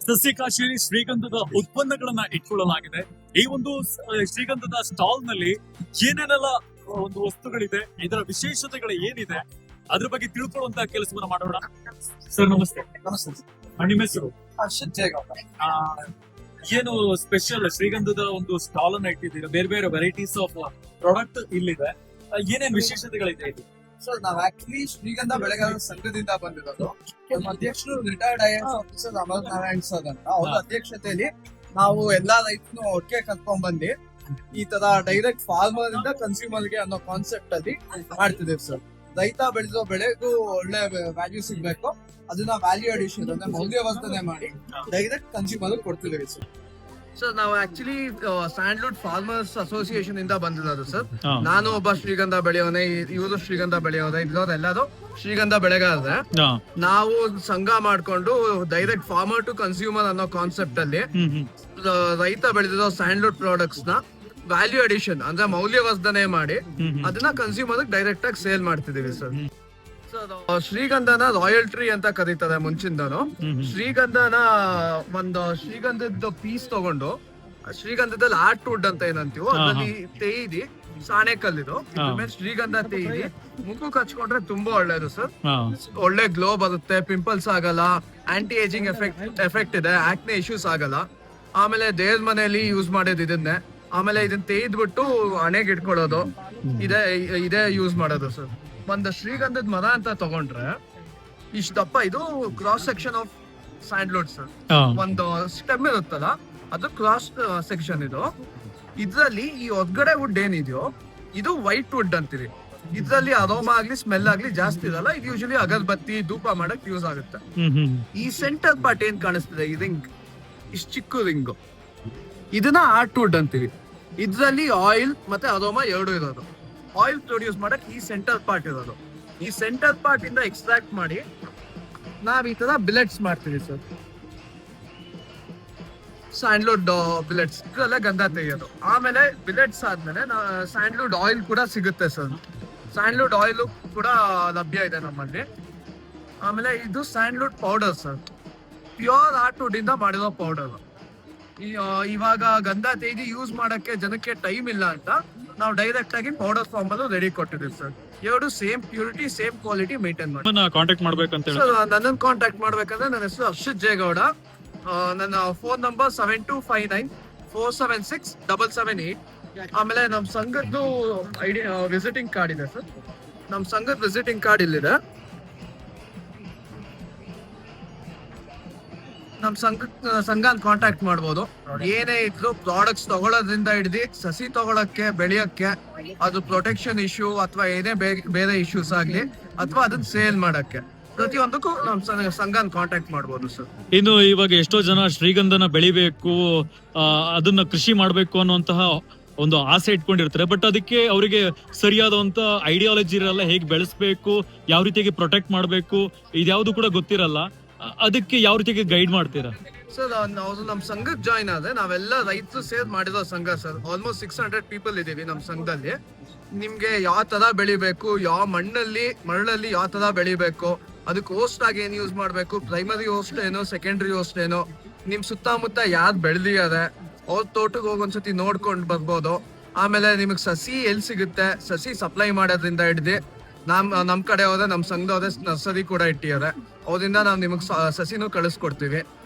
ಸಸ್ಯಕಾಶಿ ಶ್ರೀಗಂಧದ ಉತ್ಪನ್ನಗಳನ್ನ ಇಟ್ಕೊಳ್ಳಲಾಗಿದೆ. ಈ ಒಂದು ಶ್ರೀಗಂಧದ ಸ್ಟಾಲ್ ನಲ್ಲಿ ಏನೇನೆಲ್ಲ ಒಂದು ವಸ್ತುಗಳಿದೆ, ಇದರ ವಿಶೇಷತೆಗಳು ಏನಿದೆ, ಅದ್ರ ಬಗ್ಗೆ ತಿಳ್ಕೊಳ್ಳುವಂತ ಕೆಲಸವನ್ನ ಮಾಡೋಣ. ಸರ್ ನಮಸ್ತೆ. ನಮಸ್ತೆ. ನಿಮ್ಮ ಹೆಸರು? ಹರ್ಷಿತ್ ಜೇಗೌಡ. ಏನು ಸ್ಪೆಷಲ್ ಶ್ರೀಗಂಧದ ಒಂದು ಸ್ಟಾಲ್ ಅನ್ನ ಇಟ್ಟಿದ್ದೀರಾ? ಬೇರೆ ಬೇರೆ ವೆರೈಟೀಸ್ ಆಫ್ ಪ್ರಾಡಕ್ಟ್ ಇಲ್ಲಿದೆ. ಏನೇನ್ ವಿಶೇಷತೆಗಳಿದೆ ಇದು? ಸರ್ ನಾವ್ ಆಕ್ಚುಲಿ ಶ್ರೀಗಂಧ ಬೆಳೆಗಾರರ ಸಂಘದಿಂದ ಬಂದಿರೋದು. ನಮ್ಮ ಅಧ್ಯಕ್ಷರು retired IAS officer Amar Narayan sir ಅಂತ. ಅವ್ರ ಅಧ್ಯಕ್ಷತೆಯಲ್ಲಿ ನಾವು ಎಲ್ಲಾ ರೈತನು ಒಟ್ಟಿಗೆ ಕರ್ಕೊಂಡ್ ಬಂದು ಈ ತರ ಡೈರೆಕ್ಟ್ ಫಾರ್ಮರ್ ಇಂದ ಕನ್ಸ್ಯೂಮರ್ ಗೆ ಅನ್ನೋ ಕಾನ್ಸೆಪ್ಟ್ ಅಲ್ಲಿ ಮಾಡ್ತಿದ್ದೀವಿ ಸರ್. ರೈತ ಬೆಳೆದಿರೋ ಬೆಳೆಗೂ ಒಳ್ಳೆ ವ್ಯಾಲ್ಯೂ ಸಿಗ್ಬೇಕು, ಅದನ್ನ ವ್ಯಾಲ್ಯೂ ಅಡಿಷನ್ ಅಂದ್ರೆ ಮೌಲ್ಯವರ್ಧನೆ ಮಾಡಿ ಡೈರೆಕ್ಟ್ ಕನ್ಸ್ಯೂಮರ್ ಕೊಡ್ತಿದ್ದೀವಿ ಸರ್. ಸರ್ ನಾವು ಆಕ್ಚುಲಿ ಸ್ಯಾಂಡ್ಲ್ವುಡ್ ಫಾರ್ಮರ್ಸ್ ಅಸೋಸಿಯೇಷನ್ ಇಂದ ಬಂದಿರೋದು ಸರ್. ನಾನು ಒಬ್ಬ ಶ್ರೀಗಂಧ ಬೆಳೆಯೋನೆ, ಇವರು ಶ್ರೀಗಂಧ ಬೆಳೆಯೋದೆ, ಇಲ್ಲೋರೆಲ್ಲರೂ ಶ್ರೀಗಂಧ ಬೆಳೆಗಾರರೆ. ನಾವು ಸಂಘ ಮಾಡ್ಕೊಂಡು ಡೈರೆಕ್ಟ್ ಫಾರ್ಮರ್ ಟು ಕನ್ಸ್ಯೂಮರ್ ಅನ್ನೋ ಕಾನ್ಸೆಪ್ಟ್ ಅಲ್ಲಿ ರೈತ ಬೆಳೆದಿರೋ ಸ್ಯಾಂಡ್ಲ್ವುಡ್ ಪ್ರಾಡಕ್ಟ್ಸ್ ನ ವ್ಯಾಲ್ಯೂ ಅಡಿಷನ್ ಅಂದ್ರೆ ಮೌಲ್ಯವರ್ಧನೆ ಮಾಡಿ ಅದನ್ನ ಕನ್ಸ್ಯೂಮರ್ ಡೈರೆಕ್ಟ್ ಆಗಿ ಸೇಲ್ ಮಾಡ್ತಿದೀವಿ ಸರ್. ಶ್ರೀಗಂಧನ ರಾಯಲ್ ಟ್ರೀ ಅಂತ ಕರೀತಾರೆ ಮುಂಚಿಂದನು. ಶ್ರೀಗಂಧನ ಶ್ರೀಗಂಧದ ಪೀಸ್ ತಗೊಂಡು ಶ್ರೀಗಂಧದಲ್ಲಿ ಆರ್ಟ್ ವುಡ್ ಅಂತ ಏನಂತೀವೋ ಅದ್ರಲ್ಲಿ ತೇಯ್ದಿ ಸಾಣೆ ಕಲ್ಲಿದು ಶ್ರೀಗಂಧ ತೇಯ್ದಿ ಮುಖಕ್ಕೆ ಹಚ್ಕೊಂಡ್ರೆ ತುಂಬಾ ಒಳ್ಳೇದು ಸರ್. ಒಳ್ಳೆ ಗ್ಲೋ ಬರುತ್ತೆ, ಪಿಂಪಲ್ಸ್ ಆಗಲ್ಲ, ಆಂಟಿ ಏಜಿಂಗ್ ಎಫೆಕ್ಟ್ ಇದೆ, ಆಕ್ನೆ ಇಶ್ಯೂಸ್ ಆಗಲ್ಲ. ಆಮೇಲೆ ದೇವ್ರ ಮನೆಯಲ್ಲಿ ಯೂಸ್ ಮಾಡೋದು ಇದನ್ನೇ. ಆಮೇಲೆ ಇದನ್ನ ತೇಯ್ದ್ಬಿಟ್ಟು ಹಣೆಗೆ ಇಟ್ಕೊಳ್ಳೋದು ಇದೇ ಯೂಸ್ ಮಾಡೋದು ಸರ್. ಒಂದು ಶ್ರೀಗಂಧದ ಮರ ಅಂತ ತಗೊಂಡ್ರೆ ಇಷ್ಟ ದಪ್ಪ, ಇದು cross section of sandalwood sir. ಒಂದು ಸ್ಟೆಮ್ ಇರುತ್ತಲ್ಲ ಅದು ಕ್ರಾಸ್ ಸೆಕ್ಷನ್. ಇದ್ರಲ್ಲಿ ಈ ಹೊರಗಡೆ ವುಡ್ ಏನಿದೆಯೋ ಇದು ವೈಟ್ ವುಡ್ ಅಂತೀವಿ. ಇದ್ರಲ್ಲಿ ಅರೋಮಾ ಆಗ್ಲಿ ಸ್ಮೆಲ್ ಆಗ್ಲಿ ಜಾಸ್ತಿ ಇರಲ್ಲ. ಇದು ಯೂಶಲಿ ಅಗರಬತ್ತಿ ಧೂಪ ಮಾಡಕ್ ಯೂಸ್ ಆಗುತ್ತೆ. ಈ ಸೆಂಟರ್ ಪಾರ್ಟ್ ಏನ್ ಕಾಣಿಸ್ತದೆ, ಈ ರಿಂಗ್, ಇಷ್ಟು ಚಿಕ್ಕ ರಿಂಗ್, ಇದನ್ನ ಆರ್ಟ್ ವುಡ್ ಅಂತೀವಿ. ಇದ್ರಲ್ಲಿ ಆಯಿಲ್ ಮತ್ತೆ ಅರೋಮಾ ಎರಡು ಇರೋದು. ಆಯಿಲ್ ಪ್ರೊಡ್ಯೂಸ್ ಮಾಡಕ್ ಈ ಸೆಂಟರ್ ಪಾರ್ಟ್ ಇರೋದು. ಈ ಸೆಂಟರ್ ಪಾರ್ಟ್ ಇಂದ ಎಕ್ಸ್ಟ್ರಾಕ್ಟ್ ಮಾಡಿ ನಾವ್ ಈ ತರ ಬಿಲೆಟ್ಸ್ ಮಾಡ್ತೀವಿ ಸರ್. ಸ್ಯಾಂಡ್ಲ್ವುಡ್ ಬಿಲೆಟ್ಸ್ ಇದ್ರಲ್ಲೇ ಗಂಧ ತೆಗೆಯೋದು. ಆಮೇಲೆ ಬಿಲೆಟ್ಸ್ ಆದ್ಮೇಲೆ ಸ್ಯಾಂಡ್ಲ್ವುಡ್ ಆಯಿಲ್ ಕೂಡ ಸಿಗುತ್ತೆ ಸರ್. ಸ್ಯಾಂಡ್ಲ್ವುಡ್ ಆಯಿಲ್ ಕೂಡ ಲಭ್ಯ ಇದೆ ನಮ್ಮಲ್ಲಿ. ಆಮೇಲೆ ಇದು sandalwood powder sir, pure heartwood ಇಂದ ಮಾಡಿರೋ ಪೌಡರ್. ಇವಾಗ ಗಂಧ ತೆಗೆದು ಯೂಸ್ ಮಾಡಕ್ಕೆ ಜನಕ್ಕೆ ಟೈಮ್ ಇಲ್ಲ ಅಂತ ನಾವು ಡೈರೆಕ್ಟ್ ಆಗಿ ಪೌಡರ್ ಫಾರ್ಮ್ ಅನ್ನು ರೆಡಿ ಕೊಟ್ಟಿದ್ದೀವಿ ಸರ್. ಎರಡು same purity same quality maintain ಮಾಡಿ. ಕಾಂಟ್ಯಾಕ್ಟ್ ಮಾಡ್ಬೇಕಂತ ನನ್ನನ್ನು ಕಾಂಟ್ಯಾಕ್ಟ್ ಮಾಡ್ಬೇಕಂದ್ರೆ ನನ್ನ ಹೆಸರು ಹರ್ಷಿತ್ ಜೇಗೌಡ. ನನ್ನ ಫೋನ್ ನಂಬರ್ 7259476778. ಆಮೇಲೆ ನಮ್ಮ ಸಂಘದ್ದು ವಿಸಿಟಿಂಗ್ ಕಾರ್ಡ್ ಇದೆ ಸರ್. ನಮ್ಮ ಸಂಘದ ವಿಸಿಟಿಂಗ್ ಕಾರ್ಡ್ ಇಲ್ಲಿದೆ. ನಮ್ ಸಂಘ ಕಾಂಟ್ಯಾಕ್ಟ್ ಮಾಡ್ಬೋದು. ಏನೇ ಇದ್ರು ಪ್ರಾಡಕ್ಟ್ಸ್ ತಗೊಳ್ಳೋದ್ರಿಂದ ಹಿಡಿದು ಸಸಿ ತಗೊಳಕ್ಕೆ ಬೆಳೆಯಕ್ಕೆ, ಅದು ಪ್ರೊಟೆಕ್ಷನ್ ಇಶ್ಯೂ ಅಥವಾ ಏನೇ ಬೇರೆ ಇಶ್ಯೂಸ್ ಆಗ್ಲಿ ಅಥವಾ ಅದನ್ನ ಸೇಲ್ ಮಾಡಕ್ಕೆ, ಪ್ರತಿಯೊಂದಕ್ಕೂ ನಮ್ ಸಂಘ ಕಾಂಟ್ಯಾಕ್ಟ್ ಮಾಡ್ಬೋದು ಸರ್. ಇನ್ನು ಇವಾಗ ಎಷ್ಟೋ ಜನ ಶ್ರೀಗಂಧನ ಬೆಳಿಬೇಕು, ಅದನ್ನ ಕೃಷಿ ಮಾಡ್ಬೇಕು ಅನ್ನುವಂತಹ ಒಂದು ಆಸೆ ಇಟ್ಕೊಂಡಿರ್ತಾರೆ. ಬಟ್ ಅದಕ್ಕೆ ಅವರಿಗೆ ಸರಿಯಾದಂತ ಐಡಿಯಾಲಜಿ ಇರಲ್ಲ, ಹೇಗೆ ಬೆಳೆಸ್ಬೇಕು, ಯಾವ ರೀತಿಯಾಗಿ ಪ್ರೊಟೆಕ್ಟ್ ಮಾಡ್ಬೇಕು, ಇದ್ಯಾವುದು ಕೂಡ ಗೊತ್ತಿರಲ್ಲ. ಅದಕ್ಕೆ ಯಾವ ರೀತಿಯಾಗಿ ಗೈಡ್ ಮಾಡ್ತೀರಾ ಸರ್? ನಾವು ನಮ್ ಸಂಘಕ್ಕೆ ಜಾಯ್ನ್ ಆದ್ರೆ ನಾವೆಲ್ಲ ರೈತರು ಸೇರ್ ಮಾಡಿರೋ ಸಂಘ ಸರ್. ಆಲ್ಮೋಸ್ಟ್ 600 ಪೀಪಲ್ ಇದೀವಿ ನಮ್ ಸಂಘದಲ್ಲಿ. ನಿಮ್ಗೆ ಯಾವ ತರ ಬೆಳಿಬೇಕು, ಯಾವ ಮಣ್ಣಲ್ಲಿ ಯಾವ ತರ ಬೆಳಿಬೇಕು, ಅದಕ್ಕೆ ಹೋಸ್ಟ್ ಆಗಿ ಏನ್ ಯೂಸ್ ಮಾಡ್ಬೇಕು, ಪ್ರೈಮರಿ ಹೋಸ್ಟ್ ಏನೋ ಸೆಕೆಂಡರಿ ಹೋಸ್ಟ್ ಏನೋ, ನಿಮ್ ಸುತ್ತಮುತ್ತ ಯಾರು ಬೆಳೆದಿದ್ದಾರೆ ಅವ್ರ ತೋಟಕ್ಕೆ ಹೋಗಿ ಒಂದ್ಸತಿ ನೋಡ್ಕೊಂಡ್ ಬರ್ಬೋದು. ಆಮೇಲೆ ನಿಮಗ್ ಸಸಿ ಎಲ್ಲಿ ಸಿಗುತ್ತೆ, ಸಸಿ ಸಪ್ಲೈ ಮಾಡೋದ್ರಿಂದ ಹಿಡ್ದು ನಮ್ ಕಡೆ ಹೋದ್ರೆ ನಮ್ ಸಂಘದ ನರ್ಸರಿ ಕೂಡ ಇಟ್ಟಿದ್ದಾರೆ, ಅವರಿಂದ ನಾವು ನಿಮಗ್ ಸಸಿನೂ ಕಳಿಸ್ಕೊಡ್ತೀವಿ.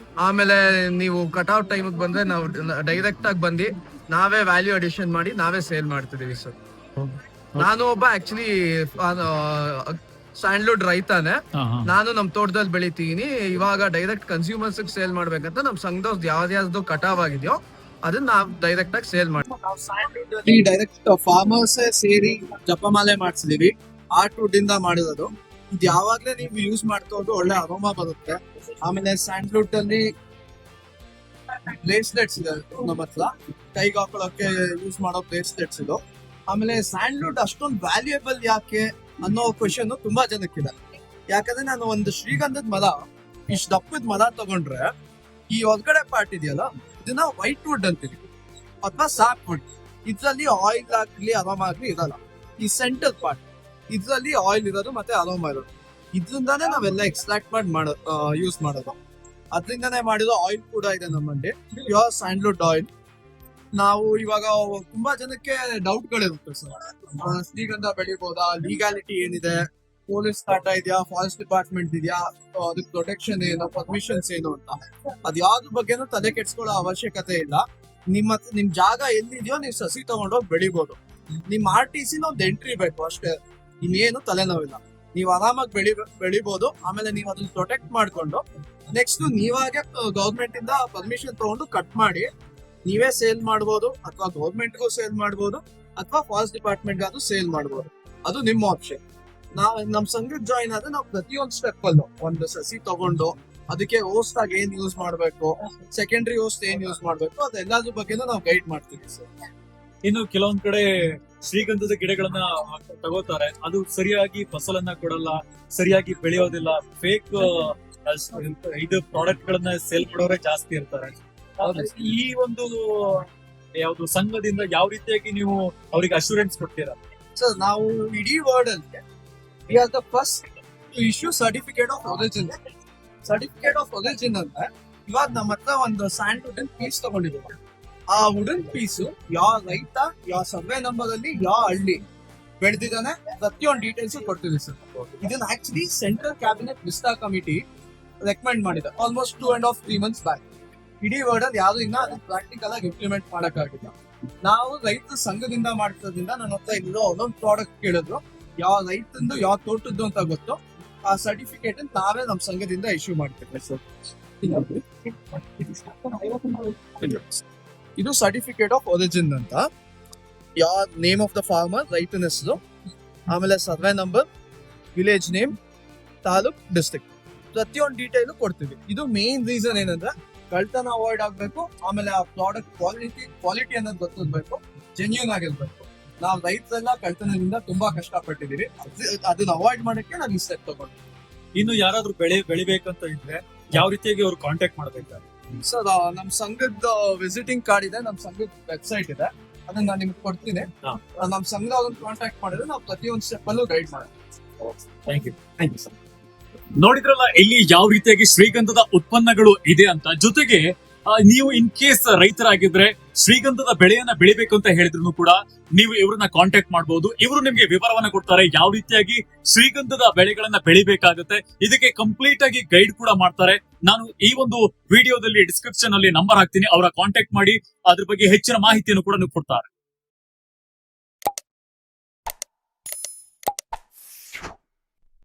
ಆಮೇಲೆ ನೀವು ಕಟಾವ್ ಟೈಮ್ ಬಂದ್ರೆ ನಾವು ಡೈರೆಕ್ಟ್ ಆಗಿ ಬಂದು ನಾವೇ ವ್ಯಾಲ್ಯೂ ಅಡಿಷನ್ ಮಾಡಿ ನಾವೇ ಸೇಲ್ ಮಾಡ್ತಿದೀವಿ ಸರ್. ನಾನು ಒಬ್ಬ ಆಕ್ಚುಲಿ ಸ್ಯಾಂಡ್ಲ್ವುಡ್ ರೈತಾನೆ. ನಾನು ನಮ್ ತೋಟದಲ್ಲಿ ಬೆಳಿತೀನಿ. ಇವಾಗ ಡೈರೆಕ್ಟ್ ಕನ್ಸ್ಯೂಮರ್ಸ್ ಸೇಲ್ ಮಾಡ್ಬೇಕಂತ ನಮ್ ಸಂಘದ ಯಾವ್ದು ಕಟಾವ್ ಆಗಿದೆಯೋ ಅದನ್ನ ನಾವು ಡೈರೆಕ್ಟ್ ಆಗಿ ಸೇಲ್ ಮಾಡ್ತೀವಿ. ಡೈರೆಕ್ಟ್ ಫಾರ್ಮರ್ಸ್ ಸೇರಿ ಜಪಮಾಲೆ ಮಾಡ್ಸಿದೀವಿ. ಆರ್ಟ್ ವುಡ್ ಇಂದ ಮಾಡಿರೋದು. ಇದು ಯಾವಾಗ್ಲೇ ನೀವು ಯೂಸ್ ಮಾಡ್ಕೋದು, ಒಳ್ಳೆ ಅರೋಮಾ ಬರುತ್ತೆ. ಆಮೇಲೆ ಸ್ಯಾಂಡ್ಲ್ವುಡ್ ಅಲ್ಲಿ ಬ್ರೇಸ್ಲೆಟ್ಸ್ ಇದೆ ನಮ್ಮ ಹತ್ರ, ಕೈಗೆ ಹಾಕೊಳ್ಳೋಕೆ ಯೂಸ್ ಮಾಡೋ ಬ್ರೇಸ್ಲೆಟ್ಸ್ ಇದು. ಆಮೇಲೆ ಸ್ಯಾಂಡ್ಲ್ವುಡ್ ಅಷ್ಟೊಂದು ವ್ಯಾಲ್ಯೂಯಬಲ್ ಯಾಕೆ ಅನ್ನೋ ಕ್ವಶನ್ ತುಂಬಾ ಜನಕ್ಕಿದೆ. ಯಾಕಂದ್ರೆ ನಾನು ಒಂದು ಶ್ರೀಗಂಧದ ಮರ, ಇಷ್ಟು ದಪ್ಪದ ಮರ ತಗೊಂಡ್ರೆ ಈ ಹೊರಗಡೆ ಪಾರ್ಟ್ ಇದೆಯಲ್ಲ ಇದನ್ನ ವೈಟ್ ವುಡ್ ಅಂತೀವಿ ಅಥವಾ ಸಾಪ್ ವುಡ್. ಇದ್ರಲ್ಲಿ ಆಯಿಲ್ ಆಗ್ಲಿ ಅರೋಮಾ ಆಗ್ಲಿ ಇರಲ್ಲ. ಈ ಸೆಂಟರ್ ಪಾರ್ಟ್ ಇದ್ರಲ್ಲಿ ಆಯಿಲ್ ಇರೋದು ಮತ್ತೆ ಅರೋಮಾ ಇರೋದು. ಇದ್ರಿಂದಾನೇ ನಾವೆಲ್ಲ ಎಕ್ಸ್ಟ್ರಾಕ್ಟ್ ಮಾಡಿ ಯೂಸ್ ಮಾಡೋದು. ಅದರಿಂದನೇ ಮಾಡಿರೋ ಆಯಿಲ್ ಕೂಡ ಇದೆ ನಮ್ಮಲ್ಲಿ, ಪ್ಯೂರ್ ಸ್ಯಾಂಡ್ಲ್ವುಡ್ ಆಯಿಲ್. ನಾವು ಇವಾಗ ತುಂಬಾ ಜನಕ್ಕೆ ಡೌಟ್ ಗಳಿರುತ್ತೆ ಸರ್, ಶ್ರೀಗಂಧ ಬೆಳಿಬೋದಾ, ಲೀಗಾಲಿಟಿ ಏನಿದೆ, ಪೊಲೀಸ್ ಕಾಟ ಇದೆಯಾ, ಫಾರೆಸ್ಟ್ ಡಿಪಾರ್ಟ್ಮೆಂಟ್ ಇದೆಯಾ, ಅದಕ್ಕೆ ಪ್ರೊಟೆಕ್ಷನ್ ಏನು, ಪರ್ಮಿಷನ್ಸ್ ಏನು ಅಂತ. ಅದ್ಯಾವ್ದ್ರ ಬಗ್ಗೆನೂ ತಲೆ ಕೆಡ್ಸ್ಕೊಳ್ಳೋ ಅವಶ್ಯಕತೆ ಇಲ್ಲ. ನಿಮ್ ಜಾಗ ಎಲ್ಲಿದೆಯೋ ನೀವು ಸಸಿ ತಗೊಂಡೋಗಿ ಬೆಳಿಬೋದು. ನಿಮ್ RTC ಒಂದು ಎಂಟ್ರಿ ಬೇಕು ಅಷ್ಟೇ, ನಿಮ್ಗೇನು ತಲೆನೋವಿಲ್ಲ. ನೀವು ಆರಾಮಾಗಿ ಬೆಳಿಬೋದು. ಆಮೇಲೆ ನೀವು ಅದನ್ನ ಪ್ರೊಟೆಕ್ಟ್ ಮಾಡ್ಕೊಂಡು ನೆಕ್ಸ್ಟ್ ನೀವಾಗೆ ಗೌರ್ಮೆಂಟ್ ಇಂದ ಪರ್ಮಿಷನ್ ತಗೊಂಡು ಕಟ್ ಮಾಡಿ ನೀವೇ ಸೇಲ್ ಮಾಡ್ಬೋದು, ಅಥವಾ ಗೌರ್ಮೆಂಟ್ಗೂ ಸೇಲ್ ಮಾಡ್ಬೋದು, ಅಥವಾ ಫಾರೆಸ್ಟ್ ಡಿಪಾರ್ಟ್ಮೆಂಟ್ ಗಾದ್ರೂ ಸೇಲ್ ಮಾಡ್ಬೋದು. ಅದು ನಿಮ್ಮ ಆಪ್ಷನ್. ನಮ್ ಸಂಘಕ್ಕೆ ಜಾಯಿನ್ ಆದ್ರೆ ನಾವು ಪ್ರತಿಯೊಂದು ಸ್ಟೆಪ್ ಅಲ್ಲೂ ಒಂದು ಸಸಿ ತಗೊಂಡು ಅದಕ್ಕೆ ಹೋಸ್ಟ್ ಆಗಿ ಏನ್ ಯೂಸ್ ಮಾಡ್ಬೇಕು, ಸೆಕೆಂಡರಿ ಹೋಸ್ಟ್ ಏನ್ ಯೂಸ್ ಮಾಡ್ಬೇಕು, ಅದೆಲ್ಲದ್ರ ಬಗ್ಗೆನೂ ನಾವು ಗೈಡ್ ಮಾಡ್ತೀವಿ ಸರ್. ಇನ್ನು ಕೆಲವೊಂದ್ ಕಡೆ ಶ್ರೀಗಂಧದ ಗಿಡಗಳನ್ನ ತಗೋತಾರೆ, ಅದು ಸರಿಯಾಗಿ ಫಸಲನ್ನ ಕೊಡಲ್ಲ, ಸರಿಯಾಗಿ ಬೆಳೆಯೋದಿಲ್ಲ, ಫೇಕ್ ಇದು ಪ್ರಾಡಕ್ಟ್ ಗಳನ್ನ ಸೇಲ್ ಮಾಡೋರೇ ಜಾಸ್ತಿ ಇರ್ತಾರೆ. ಈ ಒಂದು ಯಾವ್ದು ಸಂಘದಿಂದ ಯಾವ ರೀತಿಯಾಗಿ ನೀವು ಅವರಿಗೆ ಅಶ್ಯೂರೆನ್ಸ್ ಕೊಡ್ತೀರಾ? ಸರ್, ನಾವು ಇಡೀ ವರ್ಲ್ಡ್ ಅಲ್ಲಿ we are the first to issue certificate of origin. Certificate of origin ಅಂದ್ರೆ ಇವಾಗ ನಮ್ಮ ಹತ್ರ ಒಂದು ಸ್ಯಾಂಡ್ ವುಡನ್ ಪೀಸ್ ತಗೊಂಡಿದ್ದೀವಿ. ಆ ವುಡನ್ ಪೀಸ್ ಯಾವ ರೈತ, ಯಾವ ಸರ್ವೆ ನಂಬರ್ ಅಲ್ಲಿ, ಯಾವ ಹಳ್ಳಿ ಬೆಳೆದಿದ್ದಾನೆ, ಪ್ರತಿಯೊಂದು ಡೀಟೇಲ್ಸ್ ಕೊಡ್ತೀವಿ ಸರ್. ಇದನ್ನ actually central cabinet Vista committee recommend ಮಾಡಿದೆ ಆಲ್ಮೋಸ್ಟ್ 2.5-3 months ಬ್ಯಾಕ್. ಇಡೀ ವರ್ಲ್ಡ್ ಅಲ್ಲಿ ಯಾವ್ದು ಇನ್ನ ಅದನ್ನ ಪ್ರಾಕ್ಟಿಕಲ್ ಆಗಿ ಇಂಪ್ಲಿಮೆಂಟ್ ಮಾಡಕ್ಕಾಗಿಲ್ಲ. ನಾವು ರೈತರ ಸಂಘದಿಂದ ಮಾಡ್ತಿರೋದ್ರಿಂದ ನನ್ನ ಹತ್ರ ಇಲ್ಲೋ ಒಂದೊಂದು ಪ್ರಾಡಕ್ಟ್ ಕೇಳಿದ್ರು, ಯಾವ ರೈತಂದು ಯಾವ ತೋಟದ್ದು ಅಂತ ಗೊತ್ತು, ಆ ಸರ್ಟಿಫಿಕೇಟ್ ನಾವೇ ನಮ್ಮ ಸಂಘದಿಂದ ಇಶ್ಯೂ ಮಾಡ್ತೀವಿ ಸರ್. ಇದು ಸರ್ಟಿಫಿಕೇಟ್ ಆಫ್ ಒರಿಜಿನ್ ಅಂತ. ಯಾವ ನೇಮ್ ಆಫ್ ದ ಫಾರ್ಮರ್, ರೈತನ ಹೆಸರು, ಆಮೇಲೆ survey number, village name, taluk, district, ಪ್ರತಿಯೊಂದು ಡೀಟೇಲ್ ಕೊಡ್ತೀವಿ. ಇದು ಮೇನ್ ರೀಸನ್ ಏನಂದ್ರೆ ಕಳ್ತನ ಅವಾಯ್ಡ್ ಆಗ್ಬೇಕು, ಆಮೇಲೆ ಆ ಪ್ರಾಡಕ್ಟ್ ಕ್ವಾಲಿಟಿ ಅನ್ನೋದು ಗೊತ್ತಿರ್ಬೇಕು, ಜೆನ್ಯೂನ್ ಆಗಿರ್ಬೇಕು. ನಾವು ರೈತರೆಲ್ಲ ಕಳ್ತನದಿಂದ ತುಂಬಾ ಕಷ್ಟಪಟ್ಟಿದೀವಿ, ಅದನ್ನ ಅವಾಯ್ಡ್ ಮಾಡಕ್ಕೆ ನಾವು ಈ ಸ್ಟೆಪ್ ತಗೊಂಡ್ವಿ. ಇನ್ನು ಯಾರಾದ್ರೂ ಬೆಳಿಬೇಕಂತ ಇದ್ರೆ ಯಾವ ರೀತಿಯಾಗಿ ಅವ್ರು ಕಾಂಟ್ಯಾಕ್ಟ್ ಮಾಡ್ಬೇಕು ಸರ್? ನಮ್ ಸಂಘದ ವಿಸಿಟಿಂಗ್ ಕಾರ್ಡ್ ಇದೆ, ನಮ್ ಸಂಘದ ವೆಬ್ಸೈಟ್ ಇದೆ, ಅದನ್ನ ನಾನು ನಿಮ್ಗೆ ಕೊಡ್ತೀನಿ. ನಮ್ ಸಂಘ ಅವ್ರನ್ನ ಕಾಂಟ್ಯಾಕ್ಟ್ ಮಾಡಿದ್ರೆ ನಾವು ಪ್ರತಿಯೊಂದು ಸ್ಟೆಪ್ ಅಲ್ಲೂ ಗೈಡ್ ಮಾಡ್ತೀವಿ. Thank you sir. ನೋಡಿದ್ರಲ್ಲ ಇಲ್ಲಿ ಯಾವ ರೀತಿಯಾಗಿ ಶ್ರೀಗಂಧದ ಉತ್ಪನ್ನಗಳು ಇದೆ ಅಂತ. ಜೊತೆಗೆ ನೀವು ಇನ್ ಕೇಸ್ ರೈತರಾಗಿದ್ರೆ ಶ್ರೀಗಂಧದ ಬೆಳೆಯನ್ನ ಬೆಳಿಬೇಕು ಅಂತ ಹೇಳಿದ್ರು ಕೂಡ ನೀವು ಇವ್ರನ್ನ ಕಾಂಟ್ಯಾಕ್ಟ್ ಮಾಡಬಹುದು. ಇವರು ನಿಮ್ಗೆ ವಿವರವನ್ನ ಕೊಡ್ತಾರೆ, ಯಾವ ರೀತಿಯಾಗಿ ಶ್ರೀಗಂಧದ ಬೆಳೆಗಳನ್ನ ಬೆಳಿಬೇಕಾಗುತ್ತೆ. ಇದಕ್ಕೆ ಕಂಪ್ಲೀಟ್ ಆಗಿ ಗೈಡ್ ಕೂಡ ಮಾಡ್ತಾರೆ. ನಾನು ಈ ಒಂದು ವಿಡಿಯೋದಲ್ಲಿ ಡಿಸ್ಕ್ರಿಪ್ಷನ್ ಅಲ್ಲಿ ನಂಬರ್ ಹಾಕ್ತೀನಿ, ಅವರ ಕಾಂಟ್ಯಾಕ್ಟ್ ಮಾಡಿ ಅದ್ರ ಬಗ್ಗೆ ಹೆಚ್ಚಿನ ಮಾಹಿತಿಯನ್ನು ಕೂಡ ನೀವು ಕೊಡ್ತಾರೆ.